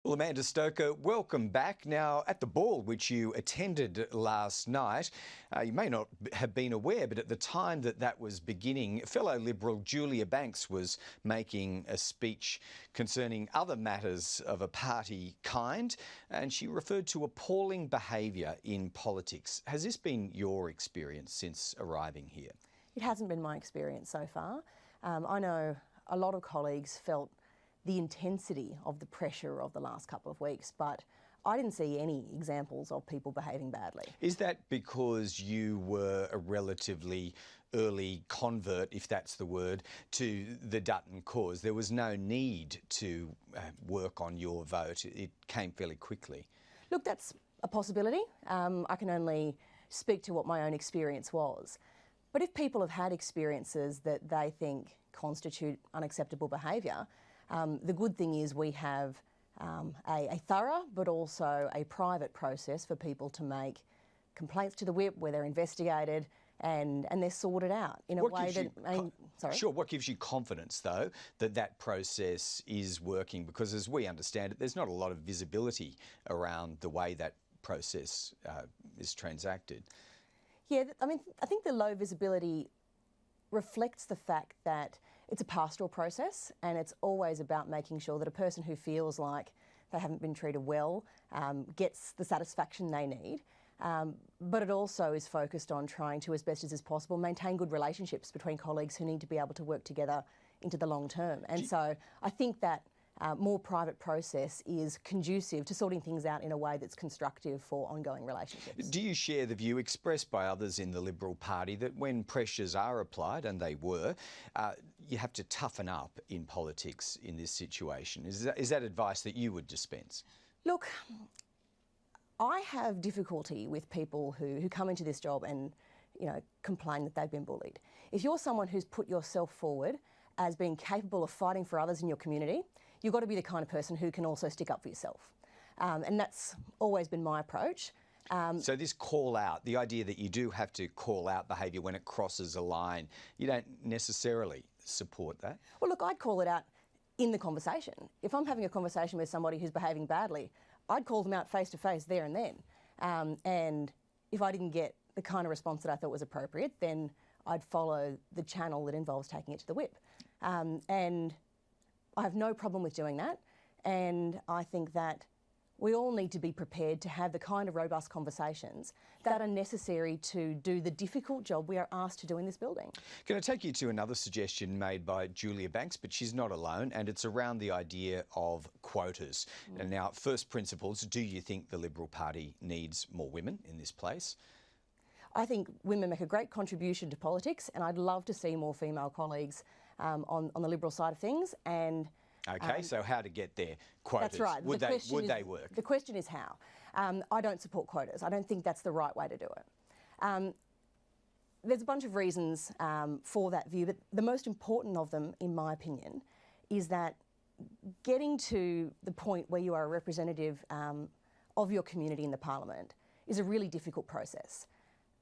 Well, Amanda Stoker, welcome back. Now, at the ball which you attended last night, you may not have been aware, but at the time that was beginning, fellow Liberal Julia Banks was making a speech concerning other matters of a party kind, and she referred to appalling behaviour in politics. Has this been your experience since arriving here? It hasn't been my experience so far. I know a lot of colleagues felt the intensity of the pressure of the last couple of weeks, but I didn't see any examples of people behaving badly. Is that because you were a relatively early convert, if that's the word, to the Dutton cause? There was no need to work on your vote. It came fairly quickly. Look, that's a possibility. I can only speak to what my own experience was. But if people have had experiences that they think constitute unacceptable behaviour, the good thing is we have a thorough but also a private process for people to make complaints to the whip where they're investigated and they're sorted out in a way that... Sorry? Sure, what gives you confidence, though, that that process is working? Because as we understand it, there's not a lot of visibility around the way that process is transacted. Yeah, I mean, I think the low visibility reflects the fact that it's a pastoral process and it's always about making sure that a person who feels like they haven't been treated well gets the satisfaction they need. But it also is focused on trying to, as best as is possible, maintain good relationships between colleagues who need to be able to work together into the long term. And so I think that more private process is conducive to sorting things out in a way that's constructive for ongoing relationships. Do you share the view expressed by others in the Liberal Party that when pressures are applied, and they were, you have to toughen up in politics in this situation? Is that advice that you would dispense? Look, I have difficulty with people who come into this job and, complain that they've been bullied. If you're someone who's put yourself forward as being capable of fighting for others in your community, you've got to be the kind of person who can also stick up for yourself. And that's always been my approach. So this call out, the idea that you do have to call out behaviour when it crosses a line, you don't necessarily support that? Well, look, I'd call it out in the conversation. If I'm having a conversation with somebody who's behaving badly, I'd call them out face to face there and then. And if I didn't get the kind of response that I thought was appropriate, then I'd follow the channel that involves taking it to the whip. And I have no problem with doing that, and I think that we all need to be prepared to have the kind of robust conversations that are necessary to do the difficult job we are asked to do in this building. Can I take you to another suggestion made by Julia Banks, but she's not alone, and it's around the idea of quotas. And now, first principles, do you think the Liberal Party needs more women in this place? I think women make a great contribution to politics, and I'd love to see more female colleagues on the Liberal side of things. And okay, so how to get there? Quotas. That's right. Would they work? The question is how. I don't support quotas. I don't think that's the right way to do it. There's a bunch of reasons for that view, but the most important of them, in my opinion, is that getting to the point where you are a representative of your community in the Parliament is a really difficult process.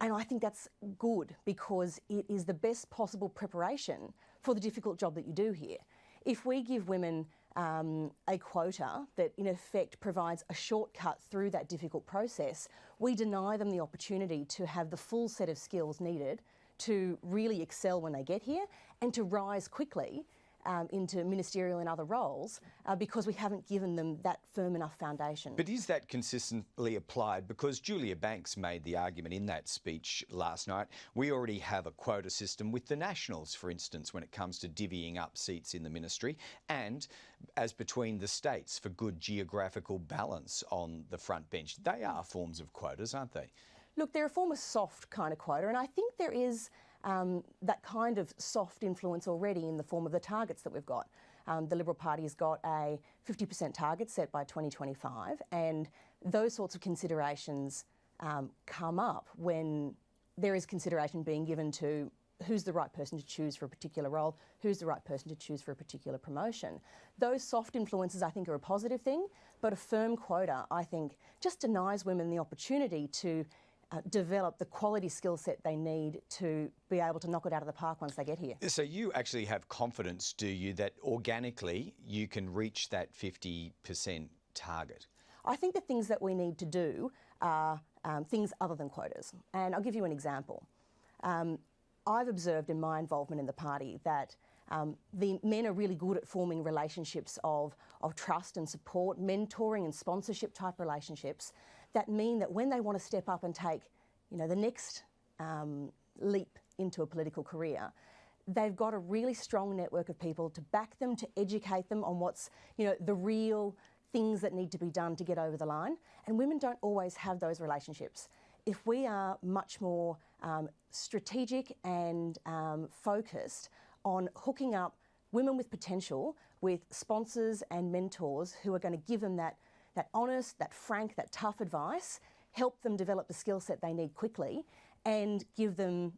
And I think that's good because it is the best possible preparation for the difficult job that you do here. If we give women a quota that in effect provides a shortcut through that difficult process, we deny them the opportunity to have the full set of skills needed to really excel when they get here and to rise quickly into ministerial and other roles because we haven't given them that firm enough foundation. But is that consistently applied? Because Julia Banks made the argument in that speech last night, we already have a quota system with the Nationals, for instance, when it comes to divvying up seats in the ministry, and as between the states for good geographical balance on the front bench. They are forms of quotas, aren't they? Look, they're a form of soft kind of quota, and I think there is that kind of soft influence already in the form of the targets that we've got. The Liberal Party has got a 50% target set by 2025, and those sorts of considerations come up when there is consideration being given to who's the right person to choose for a particular role, who's the right person to choose for a particular promotion. Those soft influences, I think, are a positive thing, but a firm quota, I think, just denies women the opportunity to develop the quality skill set they need to be able to knock it out of the park once they get here. So you actually have confidence, do you, that organically you can reach that 50% target? I think the things that we need to do are things other than quotas. And I'll give you an example. I've observed in my involvement in the party that the men are really good at forming relationships of trust and support, mentoring and sponsorship type relationships that mean that when they want to step up and take, the next leap into a political career, they've got a really strong network of people to back them, to educate them on what's, the real things that need to be done to get over the line. And women don't always have those relationships. If we are much more strategic and focused on hooking up women with potential with sponsors and mentors who are going to give them that honest, that frank, that tough advice, help them develop the skill set they need quickly, and give them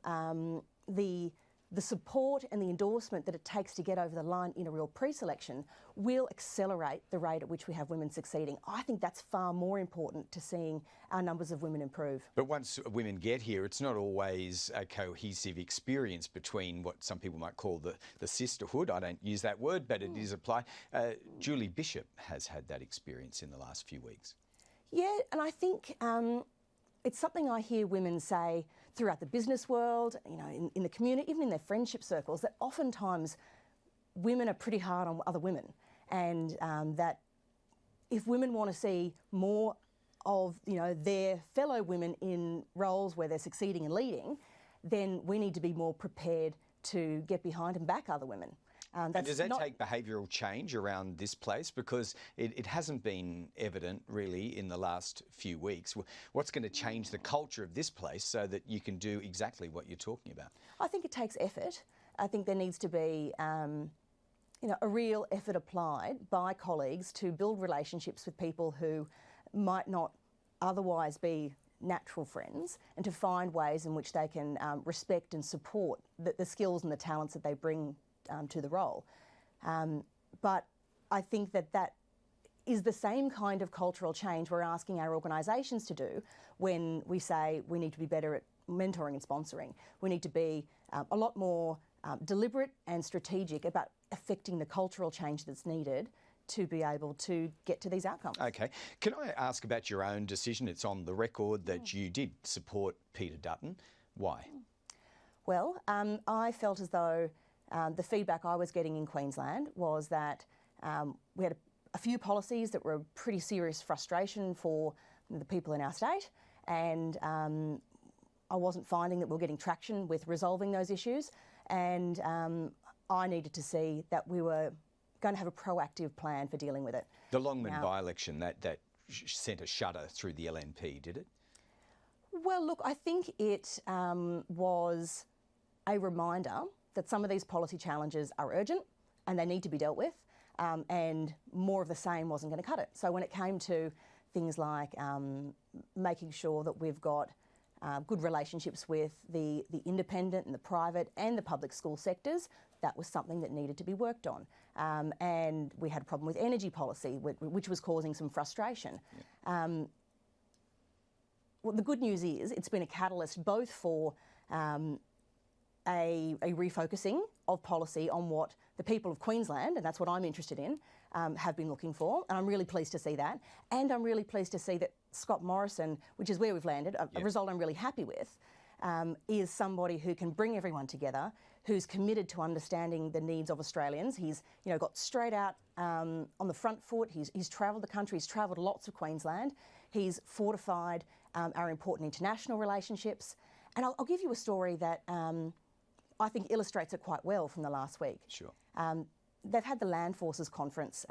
the support and the endorsement that it takes to get over the line in a real pre-selection, will accelerate the rate at which we have women succeeding. I think that's far more important to seeing our numbers of women improve. But once women get here, it's not always a cohesive experience between what some people might call the sisterhood. I don't use that word, but it is applied. Julie Bishop has had that experience in the last few weeks. Yeah, and I think it's something I hear women say throughout the business world, in the community, even in their friendship circles, that oftentimes women are pretty hard on other women, and that if women want to see more of their fellow women in roles where they're succeeding and leading, then we need to be more prepared to get behind and back other women. And does that take behavioural change around this place? Because it hasn't been evident really in the last few weeks. What's going to change the culture of this place so that you can do exactly what you're talking about? I think it takes effort. I think there needs to be a real effort applied by colleagues to build relationships with people who might not otherwise be natural friends, and to find ways in which they can respect and support the skills and the talents that they bring to the role. But I think that is the same kind of cultural change we're asking our organisations to do when we say we need to be better at mentoring and sponsoring. We need to be a lot more deliberate and strategic about affecting the cultural change that's needed to be able to get to these outcomes. Okay. Can I ask about your own decision? It's on the record that you did support Peter Dutton. Why? Well, I felt as though the feedback I was getting in Queensland was that we had a few policies that were a pretty serious frustration for the people in our state, and I wasn't finding that we were getting traction with resolving those issues, and I needed to see that we were going to have a proactive plan for dealing with it. The Longman by-election, that sent a shudder through the LNP, did it? Well, look, I think it was a reminder that some of these policy challenges are urgent and they need to be dealt with, and more of the same wasn't going to cut it. So when it came to things like making sure that we've got good relationships with the independent and the private and the public school sectors, that was something that needed to be worked on. And we had a problem with energy policy, which was causing some frustration. Yeah. Well, the good news is it's been a catalyst both for a refocusing of policy on what the people of Queensland, and that's what I'm interested in, have been looking for. And I'm really pleased to see that. And I'm really pleased to see that Scott Morrison, which is where we've landed, a result I'm really happy with, is somebody who can bring everyone together, who's committed to understanding the needs of Australians. He's got straight out on the front foot. He's travelled the country. He's travelled lots of Queensland. He's fortified our important international relationships. And I'll give you a story that I think illustrates it quite well from the last week. Sure. They've had the Land Forces Conference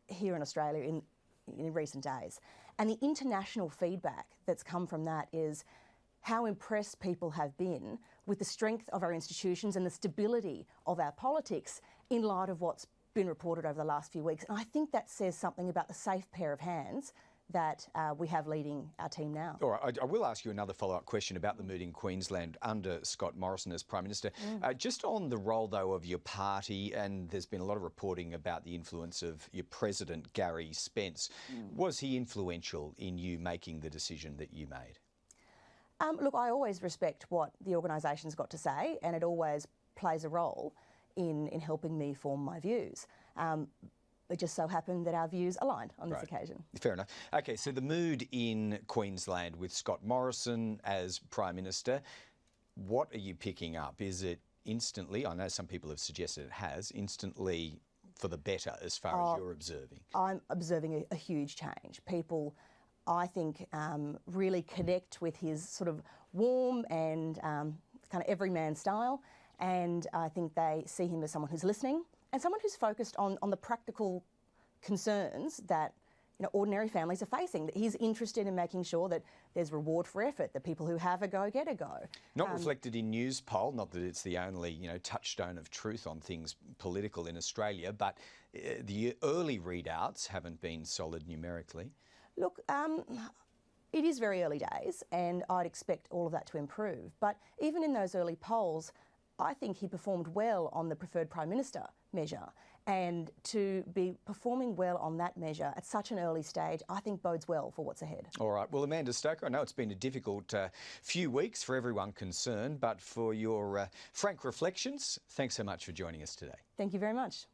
here in Australia in recent days. And the international feedback that's come from that is how impressed people have been with the strength of our institutions and the stability of our politics in light of what's been reported over the last few weeks. And I think that says something about the safe pair of hands that we have leading our team now. All right, I will ask you another follow-up question about the mood in Queensland under Scott Morrison as Prime Minister. Just on the role, though, of your party, and there's been a lot of reporting about the influence of your president, Gary Spence. Was he influential in you making the decision that you made? Look, I always respect what the organisation's got to say, and it always plays a role in helping me form my views. It just so happened that our views aligned on this occasion. Fair enough. Okay, so the mood in Queensland with Scott Morrison as Prime Minister, what are you picking up? Is it instantly, I know some people have suggested it has, instantly for the better as far as you're observing? I'm observing a huge change. People, I think, really connect with his sort of warm and kind of everyman style, and I think they see him as someone who's listening and someone who's focused on the practical concerns that ordinary families are facing. That he's interested in making sure that there's reward for effort, that people who have a go get a go. Not reflected in news poll, not that it's the only touchstone of truth on things political in Australia, but the early readouts haven't been solid numerically. Look, it is very early days, and I'd expect all of that to improve. But even in those early polls, I think he performed well on the preferred Prime Minister measure. And to be performing well on that measure at such an early stage, I think bodes well for what's ahead. All right. Well, Amanda Stoker, I know it's been a difficult few weeks for everyone concerned, but for your frank reflections, thanks so much for joining us today. Thank you very much.